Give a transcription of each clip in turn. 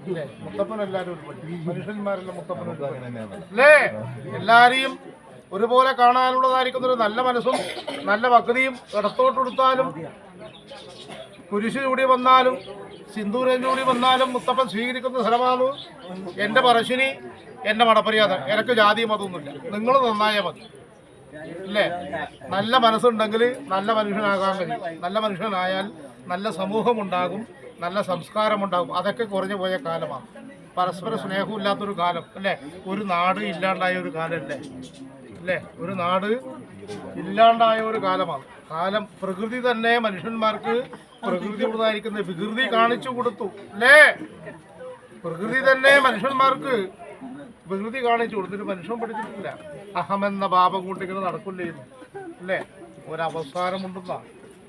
അല്ലേ? മുത്തപ്പൻ എല്ലാവരും ഒരുപടി, മനുഷ്യന്മാരെല്ലാം മുത്തപ്പൻ അല്ലേ? എല്ലാരെയും ഒരുപോലെ കാണാനുള്ളതായിരിക്കുന്ന ഒരു നല്ല മനസ്സും നല്ല ഭക്തിയും ഇടത്തോട്ടെടുത്താലും കുരിശ് ചൂടി വന്നാലും സിന്ദൂരം ചൂടി വന്നാലും മുത്തപ്പൻ സ്വീകരിക്കുന്ന സ്ഥലമാണ് എൻ്റെ പറശ്ശിനി, എൻ്റെ മടപ്പരിയാത. എനിക്ക് ജാതി മതമൊന്നുമില്ല, നിങ്ങൾ നന്നായാൽ മതി അല്ലേ? നല്ല മനസ്സുണ്ടെങ്കിൽ നല്ല മനുഷ്യനാകാൻ കഴിയും. നല്ല മനുഷ്യനായാൽ നല്ല സമൂഹമുണ്ടാകും, നല്ല സംസ്കാരമുണ്ടാകും. അതൊക്കെ കുറഞ്ഞു പോയ കാലമാണ്. പരസ്പര സ്നേഹമില്ലാത്തൊരു കാലം അല്ലേ? ഒരു നാട് ഇല്ലാണ്ടായ ഒരു കാലമല്ലേ അല്ലേ? ഒരു നാട് ഇല്ലാണ്ടായ ഒരു കാലമാണ്. കാലം പ്രകൃതി തന്നെ മനുഷ്യന്മാർക്ക് പ്രകൃതിയോടായിരിക്കുന്ന വികൃതി കാണിച്ചു കൊടുത്തു അല്ലേ? പ്രകൃതി തന്നെ മനുഷ്യന്മാർക്ക് വികൃതി കാണിച്ചു കൊടുത്തിട്ട് മനുഷ്യൻ പഠിച്ചിട്ടില്ല. അഹമെന്ന പാപം കൊണ്ടിങ്ങനെ നടക്കില്ലേന്നു അല്ലേ? ഒരവസാനമുണ്ടെന്നാ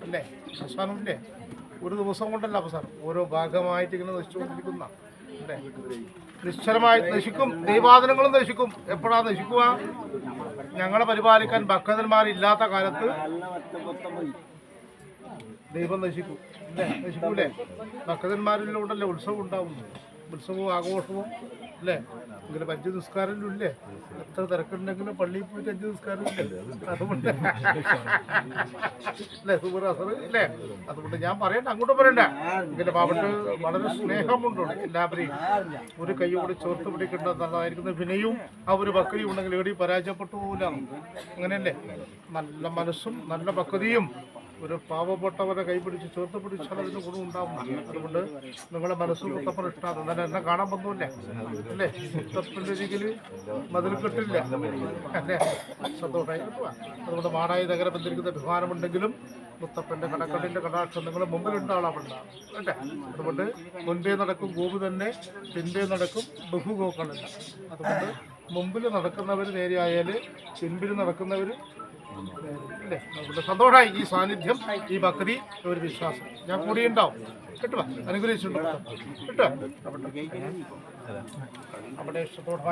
അല്ലേ? അവസാനമില്ലേ? ഒരു ദിവസം കൊണ്ടല്ല അവസാനം, ഓരോ ഭാഗമായിട്ട് ഇങ്ങനെ നശിച്ചുകൊണ്ടിരിക്കുന്ന അല്ലേ? നിശ്ചലമായി നശിക്കും, ദൈവാധനങ്ങളും നശിക്കും. എപ്പോഴാ നശിക്കുക? ഞങ്ങളെ പരിപാലിക്കാൻ ഭക്തന്മാരില്ലാത്ത കാലത്ത് ദൈവം നശിക്കും അല്ലേ? നശിക്കൂലേ? ഭക്തന്മാരിലൂടെയല്ലേ ഉത്സവം ഉണ്ടാവുന്നു. ഉത്സവവും ആഘോഷവും അല്ലേ? ഇങ്ങനെ 5 നിസ്കാരം ഇല്ലേ? എത്ര തിരക്കുണ്ടെങ്കിലും പള്ളിയിൽ പോയിട്ട് 5 നിസ്കാരം ഇല്ലേ? അതുകൊണ്ട് അല്ലേ സുബറസർ ഇല്ലേ? അതുകൊണ്ട് ഞാൻ പറയണ്ട, അങ്ങോട്ട് പറയണ്ട. ഇങ്ങനെ പാവട്ട് വളരെ സ്നേഹമുണ്ടോ എല്ലാവരെയും ഒരു കൈയോട് ചേർത്ത് പിടിക്കേണ്ട നല്ലതായിരിക്കുന്ന വിനയും ആ ഒരു ഭക്തിയും ഉണ്ടെങ്കിൽ എവിടെ പരാജയപ്പെട്ടു പോകില്ല. അങ്ങനെയല്ലേ? നല്ല മനസ്സും നല്ല ഭക്തിയും ഒരു പാവപ്പെട്ടവരെ കൈപിടിച്ച് ചേർത്ത് പിടിച്ചാൽ അതിന് ഗുണം ഉണ്ടാവുന്നു. അതുകൊണ്ട് നിങ്ങളുടെ മനസ്സ് മുത്തപ്പൻ ഇഷ്ടമാണ്. എന്നാലും എന്നെ കാണാൻ വന്നില്ലേ അല്ലേ? മുത്തപ്പൻ്റെ രീതിയിൽ മതിൽ കെട്ടില്ല അല്ലേ? സന്തോഷമായി കിട്ടുക. അതുകൊണ്ട് മാടായി നഗരം എന്തിരിക്കുന്ന അഭിമാനമുണ്ടെങ്കിലും മുത്തപ്പൻ്റെ കടക്കടിൻ്റെ കടാക്ഷം നിങ്ങളുടെ മുമ്പിലുണ്ട് ആളാവുണ്ടാകും അല്ലേ? അതുകൊണ്ട് മുൻപേ നടക്കും ഗോപു തന്നെ, പിൻപേ നടക്കും ബഹുഗോക്കളില്ല. അതുകൊണ്ട് മുമ്പിൽ നടക്കുന്നവർ നേരെയായാൽ പിൻപിൽ നടക്കുന്നവർ അല്ലേ? അതുകൊണ്ട് സന്തോഷമായി ഈ സാന്നിധ്യം, ഈ ഭക്തി, ഒരു വിശ്വാസം ഞാൻ കൂടിയുണ്ടാവും. കിട്ടുക അനുഗ്രഹിച്ചിട്ടുണ്ട് കേട്ടോ. അവിടെ ഇഷ്ടത്തോടെ